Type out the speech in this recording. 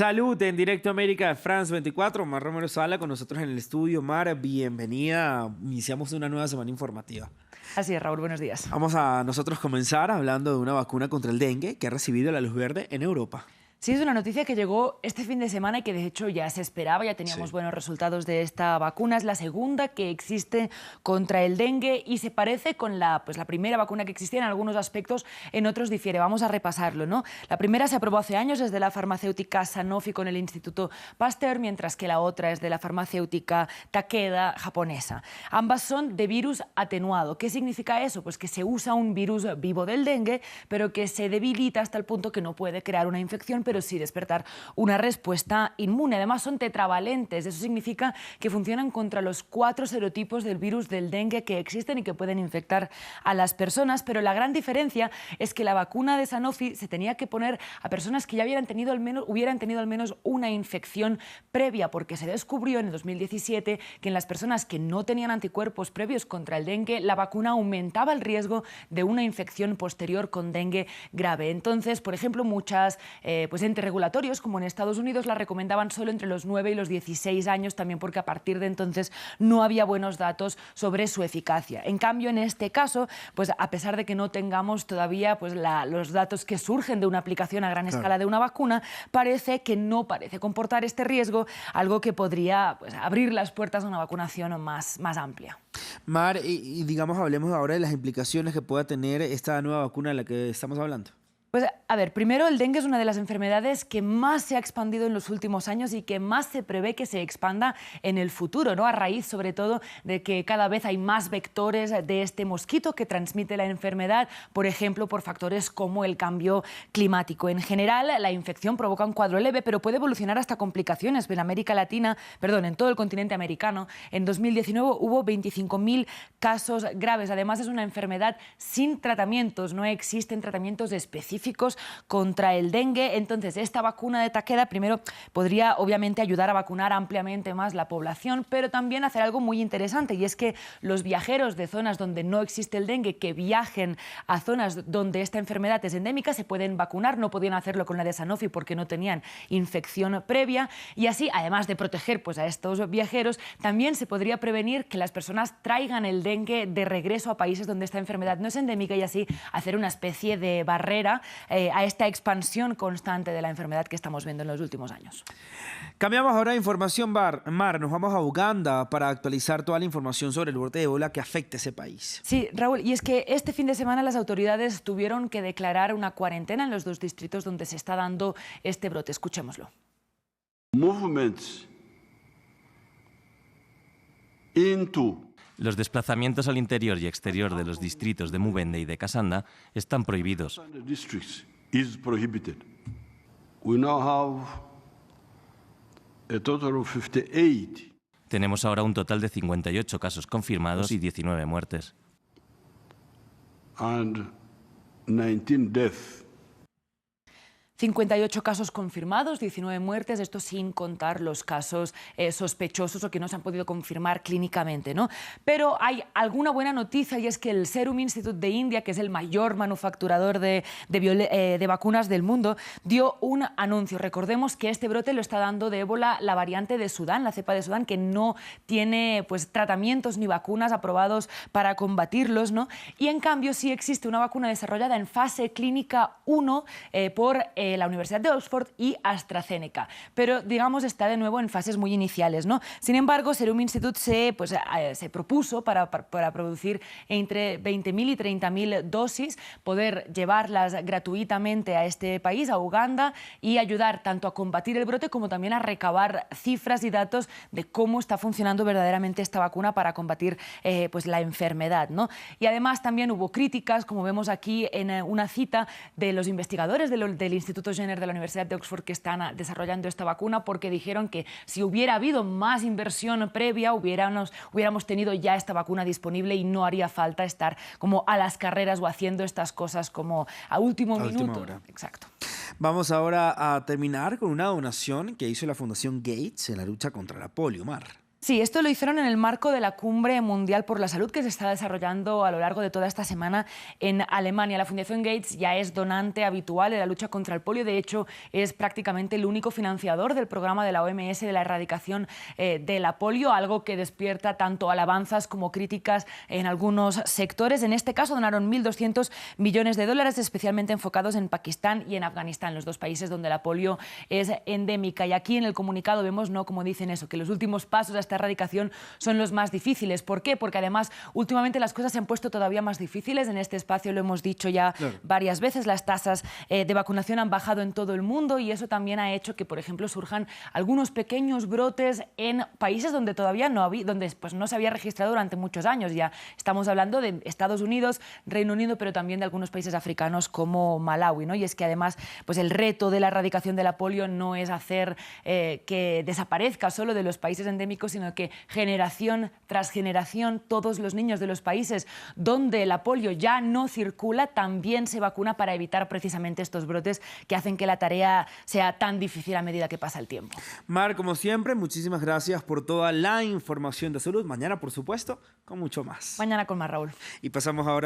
Salud en Directo América de France 24. Mar Romero Sala con nosotros en el estudio. Mar, bienvenida. Iniciamos una nueva semana informativa. Así es, Raúl, buenos días. Vamos a nosotros comenzar hablando de una vacuna contra el dengue que ha recibido la luz verde en Europa. Sí, es una noticia que llegó este fin de semana y que de hecho ya se esperaba, ya teníamos buenos resultados de esta vacuna. Es la segunda que existe contra el dengue y se parece con la primera vacuna que existía en algunos aspectos, en otros difiere. Vamos a repasarlo, ¿no? La primera se aprobó hace años, es de la farmacéutica Sanofi con el Instituto Pasteur, mientras que la otra es de la farmacéutica Takeda japonesa. Ambas son de virus atenuado. ¿Qué significa eso? Pues que se usa un virus vivo del dengue, pero que se debilita hasta el punto que no puede crear una infección, pero sí despertar una respuesta inmune. Además son tetravalentes, eso significa que funcionan contra los 4 serotipos del virus del dengue que existen y que pueden infectar a las personas, pero la gran diferencia es que la vacuna de Sanofi se tenía que poner a personas que ya hubieran tenido al menos una infección previa, porque se descubrió en el 2017 que en las personas que no tenían anticuerpos previos contra el dengue, la vacuna aumentaba el riesgo de una infección posterior con dengue grave. Entonces, por ejemplo, muchas entes regulatorios, como en Estados Unidos, la recomendaban solo entre los 9 y los 16 años, también porque a partir de entonces no había buenos datos sobre su eficacia. En cambio, en este caso, pues a pesar de que no tengamos todavía los datos que surgen de una aplicación a gran escala de una vacuna, parece que no parece comportar este riesgo, algo que podría abrir las puertas a una vacunación más amplia. Mar, y digamos, hablemos ahora de las implicaciones que pueda tener esta nueva vacuna de la que estamos hablando. Pues a ver, primero el dengue es una de las enfermedades que más se ha expandido en los últimos años y que más se prevé que se expanda en el futuro, ¿no? A raíz sobre todo de que cada vez hay más vectores de este mosquito que transmite la enfermedad, por ejemplo, por factores como el cambio climático. En general, la infección provoca un cuadro leve, pero puede evolucionar hasta complicaciones. En todo el continente americano, en 2019 hubo 25.000 casos graves. Además, es una enfermedad sin tratamientos, no existen tratamientos específicos contra el dengue. Entonces, esta vacuna de Takeda primero podría obviamente ayudar a vacunar ampliamente más la población, pero también hacer algo muy interesante, y es que los viajeros de zonas donde no existe el dengue, que viajen a zonas donde esta enfermedad es endémica, se pueden vacunar. No podían hacerlo con la de Sanofi porque no tenían infección previa, y así, además de proteger a estos viajeros, también se podría prevenir que las personas traigan el dengue de regreso a países donde esta enfermedad no es endémica, y así hacer una especie de barrera a esta expansión constante de la enfermedad que estamos viendo en los últimos años. Cambiamos ahora de información, Mar. Nos vamos a Uganda para actualizar toda la información sobre el brote de ébola que afecta a ese país. Sí, Raúl, y es que este fin de semana las autoridades tuvieron que declarar una cuarentena en los 2 distritos donde se está dando este brote. Escuchémoslo. Movements into Los desplazamientos al interior y exterior de los distritos de Mubende y de Kasanda están prohibidos. is prohibited. We now have a total of 58. Tenemos ahora un total de 58 casos confirmados y 19 muertes. And 19 deaths. 58 casos confirmados, 19 muertes, esto sin contar los casos sospechosos o que no se han podido confirmar clínicamente, ¿no? Pero hay alguna buena noticia, y es que el Serum Institute de India, que es el mayor manufacturador de vacunas del mundo, dio un anuncio. Recordemos que este brote lo está dando de ébola la variante de Sudán, la cepa de Sudán, que no tiene tratamientos ni vacunas aprobados para combatirlos, ¿no? Y en cambio sí existe una vacuna desarrollada en fase clínica 1 por la Universidad de Oxford y AstraZeneca, pero digamos está de nuevo en fases muy iniciales, ¿no? Sin embargo, Serum Institute se propuso para producir entre 20.000 y 30.000 dosis, poder llevarlas gratuitamente a este país, a Uganda, y ayudar tanto a combatir el brote como también a recabar cifras y datos de cómo está funcionando verdaderamente esta vacuna para combatir la enfermedad, ¿no? Y además también hubo críticas, como vemos aquí en una cita de los investigadores del Instituto Jenner de la Universidad de Oxford que están desarrollando esta vacuna, porque dijeron que si hubiera habido más inversión previa, hubiéramos tenido ya esta vacuna disponible y no haría falta estar como a las carreras o haciendo estas cosas como a último minuto. Exacto. Vamos ahora a terminar con una donación que hizo la Fundación Gates en la lucha contra la polio, Mar. Sí, esto lo hicieron en el marco de la Cumbre Mundial por la Salud que se está desarrollando a lo largo de toda esta semana en Alemania. La Fundación Gates ya es donante habitual en la lucha contra el polio. De hecho, es prácticamente el único financiador del programa de la OMS de la erradicación de la polio, algo que despierta tanto alabanzas como críticas en algunos sectores. En este caso, donaron 1.200 millones de dólares, especialmente enfocados en Pakistán y en Afganistán, los dos países donde la polio es endémica. Y aquí en el comunicado vemos, ¿no?, como dicen eso, que los últimos pasos hasta esta erradicación son los más difíciles. ¿Por qué? Porque además últimamente las cosas se han puesto todavía más difíciles. En este espacio lo hemos dicho ya varias veces, las tasas de vacunación han bajado en todo el mundo y eso también ha hecho que, por ejemplo, surjan algunos pequeños brotes en países donde todavía no había, donde pues no se había registrado durante muchos años. Ya estamos hablando de Estados Unidos, Reino Unido, pero también de algunos países africanos como Malawi, ¿no? Y es que además pues el reto de la erradicación de la polio no es hacer que desaparezca solo de los países endémicos, sino que generación tras generación todos los niños de los países donde la polio ya no circula también se vacuna para evitar precisamente estos brotes que hacen que la tarea sea tan difícil a medida que pasa el tiempo. Mar, como siempre, muchísimas gracias por toda la información de salud. Mañana, por supuesto, con mucho más. Mañana con más, Raúl. Y pasamos ahora